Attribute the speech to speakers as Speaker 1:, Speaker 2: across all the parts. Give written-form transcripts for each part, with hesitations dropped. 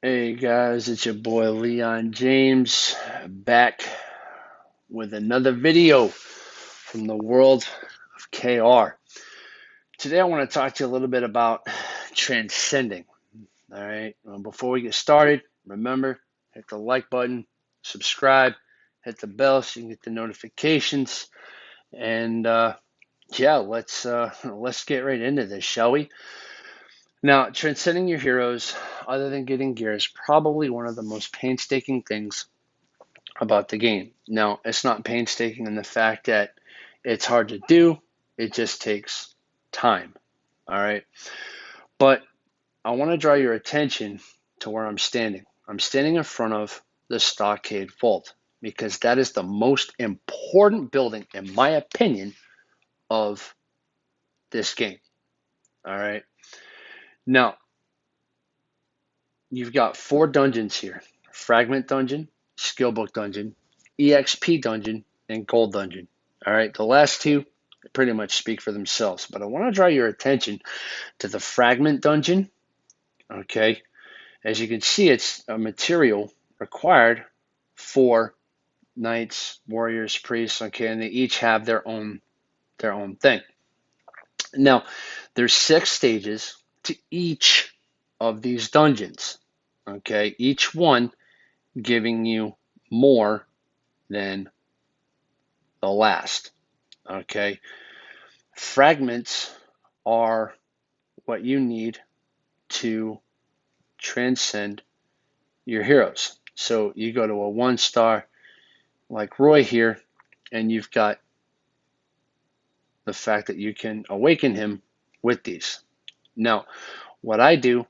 Speaker 1: Hey guys, it's your boy LeonJames back with another video from the world of KR. Today I want to talk to you a little bit about transcending. All right, before we get started, remember, hit the like button, subscribe, hit the bell so you can get the notifications, and yeah, let's get right into this, shall we? Now, transcending your heroes, other than getting gear, is probably one of the most painstaking things about the game. Now, it's not painstaking in the fact that it's hard to do, it just takes time. All right. But I want to draw your attention to where I'm standing. I'm standing in front of the Stockade Vault because that is the most important building, in my opinion, of this game. All right. Now, you've got 4 dungeons here: Fragment Dungeon, Skillbook Dungeon, EXP Dungeon, and Gold Dungeon. All right, the last two pretty much speak for themselves, but I want to draw your attention to the Fragment Dungeon. Okay, as you can see, it's a material required for knights, warriors, priests. Okay, and they each have their own thing. Now, there's 6 stages to each of these dungeons. Okay, each one giving you more than the last. Okay, fragments are what you need to transcend your heroes. So you go to a 1-star like Roy here, and you've got the fact that you can awaken him with these. Now, what I do,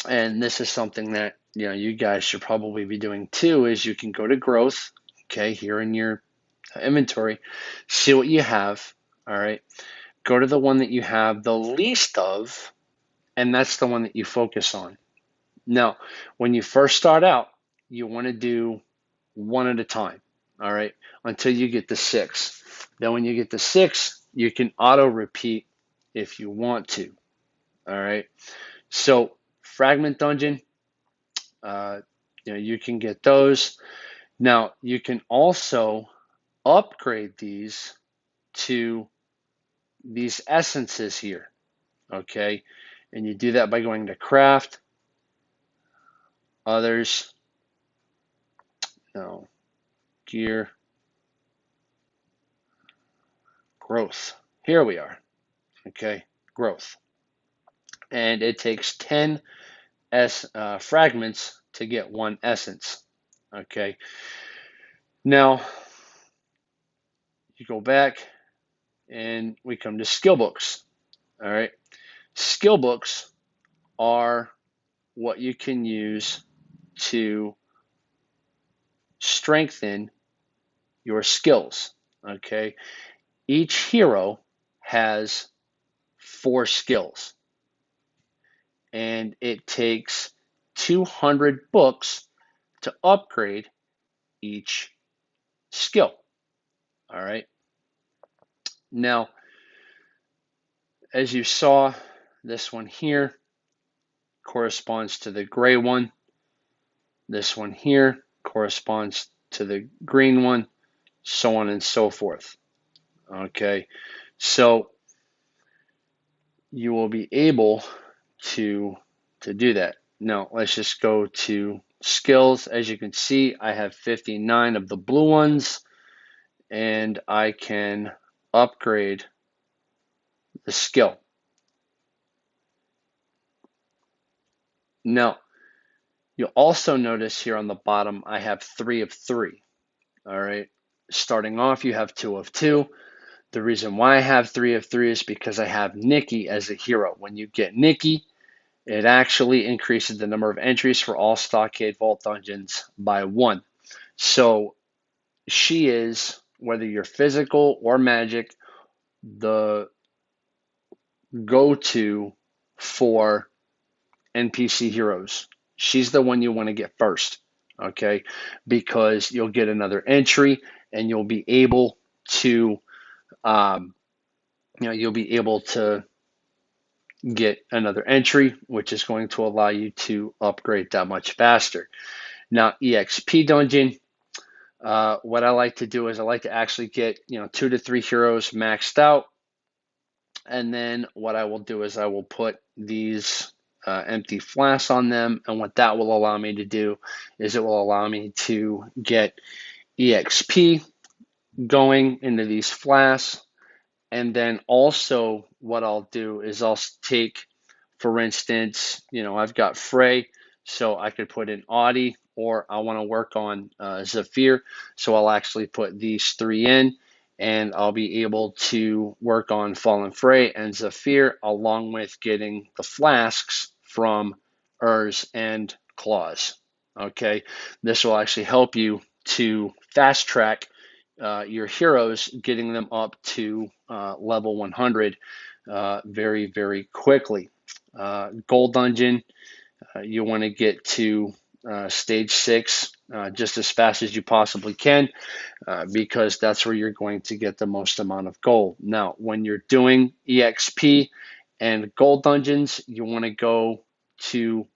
Speaker 1: and this is something that you guys should probably be doing too, is you can go to growth, okay, here in your inventory, see what you have. All right, go to the one that you have the least of, and that's the one that you focus on. Now, when you first start out, you want to do one at a time, all right, until you get to 6. Then when you get to 6, you can auto repeat if you want to, all right. So Fragment Dungeon, you can get those. Now, you can also upgrade these to these essences here, okay, and you do that by going to craft, others, no, gear, growth. Here we are, okay, growth. And it takes 10 fragments to get 1 essence, okay. Now, you go back and we come to skill books, all right. Skill books are what you can use to strengthen your skills, okay. Each hero has 4 skills, and it takes 200 books to upgrade each skill. All right. Now, as you saw, this one here corresponds to the gray one. This one here corresponds to the green one, so on and so forth. Okay. So you will be able to do that. Now, let's just go to skills. As you can see, I have 59 of the blue ones, and I can upgrade the skill. Now, you'll also notice here on the bottom, I have 3 of 3. All right. Starting off, you have 2 of 2. The reason why I have 3 of 3 is because I have Nikki as a hero. When you get Nikki, it actually increases the number of entries for all Stockade Vault dungeons by 1. So she is, whether you're physical or magic, the go-to for NPC heroes. She's the one you want to get first, okay? Because you'll get another entry, and you'll be able to, you'll be able to get another entry, which is going to allow you to upgrade that much faster. Now, EXP Dungeon, what I like to do is I like to actually get 2 to 3 heroes maxed out, and then what I will do is I will put these empty flasks on them, and what that will allow me to do is it will allow me to get EXP going into these flasks. And then also what I'll do is I'll take, for instance, I've got Frey, so I could put in Audi, or I want to work on Zephyr, so I'll actually put these 3 in, and I'll be able to work on Fallen Frey and Zephyr, along with getting the flasks from Erze and Claws. Okay, this will actually help you to fast track your heroes, getting them up to level 100 very, very quickly. Gold Dungeon, you want to get to stage 6 just as fast as you possibly can, because that's where you're going to get the most amount of gold. Now, when you're doing EXP and gold dungeons, you want to go to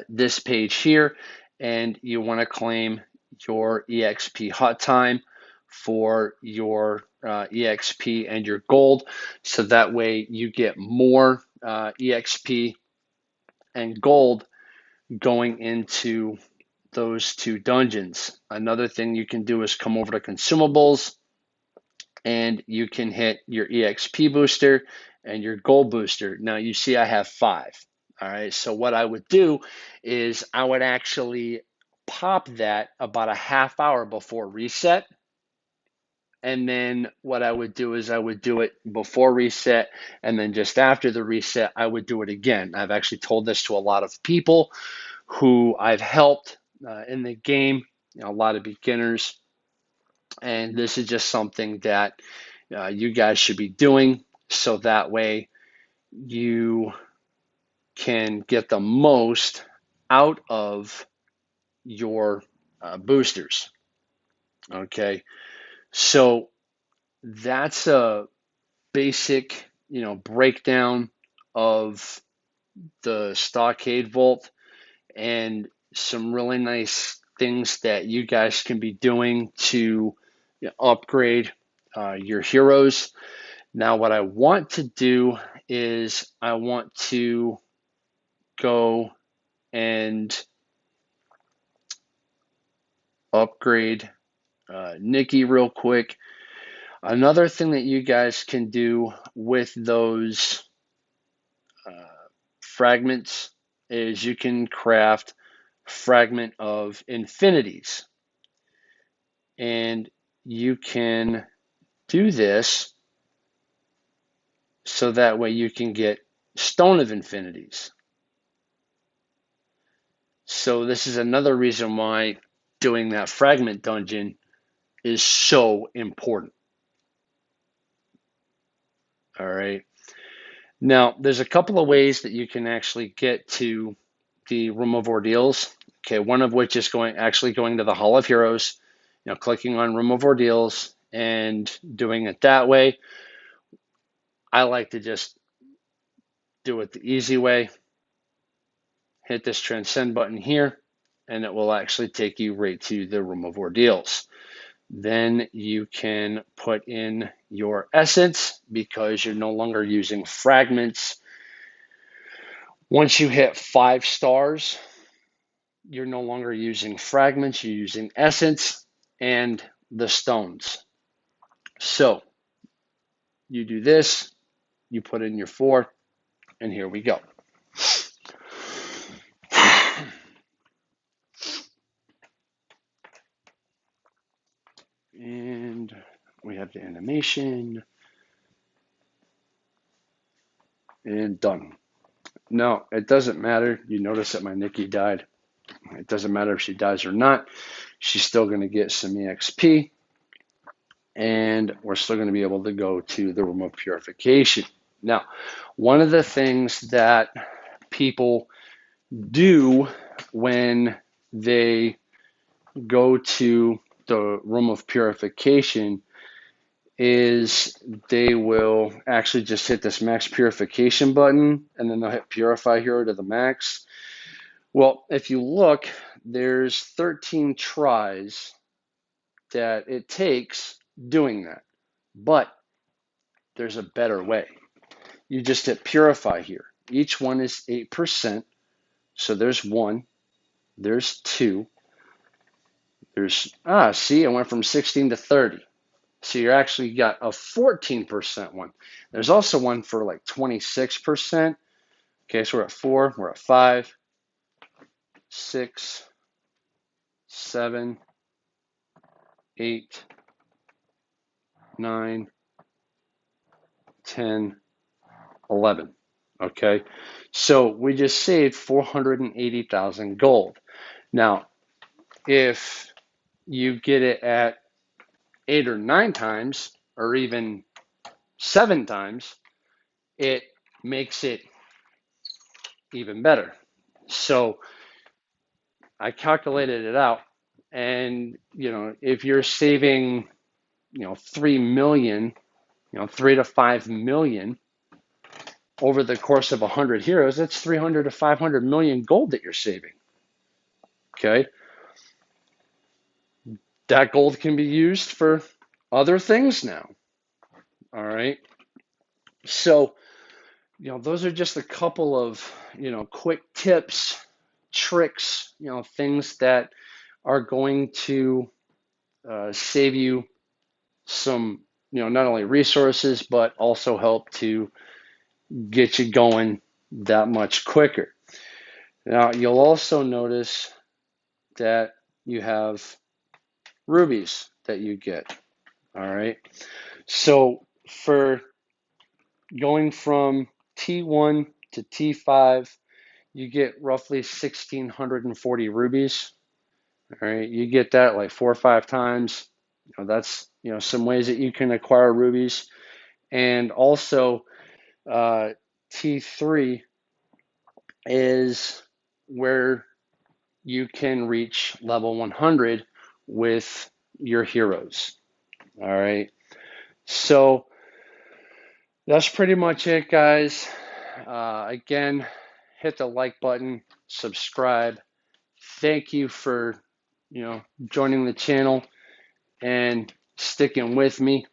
Speaker 1: this page here, and you want to claim your EXP hot time for your EXP and your gold, so that way you get more EXP and gold going into those 2 dungeons. Another thing you can do is come over to consumables, and you can hit your EXP booster and your gold booster. Now you see I have 5. All right, so what I would do is I would actually pop that about a half hour before reset. And then what I would do is I would do it before reset, and then just after the reset, I would do it again. I've actually told this to a lot of people who I've helped in the game, a lot of beginners. And this is just something that you guys should be doing, so that way you can get the most out of your boosters. Okay, so that's a basic, breakdown of the Stockade Vault, and some really nice things that you guys can be doing to upgrade your heroes. Now, what I want to do is I want to go and upgrade Nikki real quick. Another thing that you guys can do with those fragments is you can craft fragment of infinities. And you can do this so that way you can get Stone of Infinities. So this is another reason why doing that Fragment Dungeon is so important. All right. Now, there's a couple of ways that you can actually get to the Room of Ordeals. Okay, one of which is going to the Hall of Heroes, clicking on Room of Ordeals and doing it that way. I like to just do it the easy way. Hit this Transcend button here, and it will actually take you right to the Room of Ordeals. Then you can put in your essence, because you're no longer using fragments. Once you hit 5 stars, you're no longer using fragments, you're using essence and the stones. So you do this, you put in your 4, and here we go. And we have the animation. And done. No, it doesn't matter. You notice that my Nikki died. It doesn't matter if she dies or not. She's still going to get some EXP. And we're still going to be able to go to the Room of Purification. Now, one of the things that people do when they go to the Room of Purification is they will actually just hit this max purification button, and then they'll hit purify hero to the max. Well, if you look, there's 13 tries that it takes doing that, but there's a better way. You just hit purify here. Each one is 8%. So there's 1, there's 2, there's, see, it went from 16 to 30. So you actually got a 14% one. There's also one for like 26%. Okay, so we're at 4, we're at 5, 6, 7, 8, 9, 10, 11. Okay, so we just saved 480,000 gold. Now, if you get it at 8 or 9 times, or even 7 times, it makes it even better. So I calculated it out, and if you're saving 3 million, 3 to 5 million over the course of 100 heroes, that's 300 to 500 million gold that you're saving. Okay, that gold can be used for other things now. All right, so those are just a couple of quick tips, tricks, things that are going to save you some not only resources, but also help to get you going that much quicker. Now, you'll also notice that you have rubies that you get. All right, so for going from T1 to T5, you get roughly 1,640 rubies. All right, you get that like 4 or 5 times. That's some ways that you can acquire rubies. And also T3 is where you can reach level 100 with your heroes. All right, so that's pretty much it, guys. Again, hit the like button, subscribe. Thank you for joining the channel and sticking with me.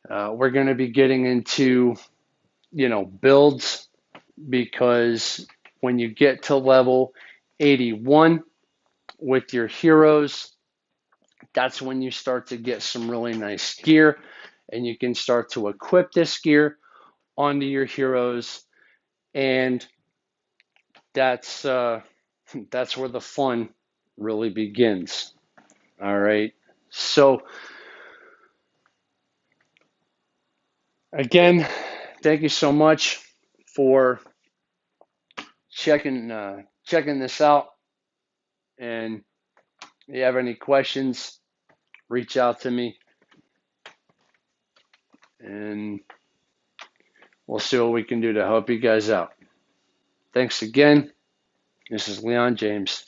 Speaker 1: We're going to be getting into builds, because when you get to level 81 with your heroes, that's when you start to get some really nice gear, and you can start to equip this gear onto your heroes, and that's where the fun really begins. All right, so again, thank you so much for checking this out. And if you have any questions, reach out to me, and we'll see what we can do to help you guys out. Thanks again. This is LeonJames.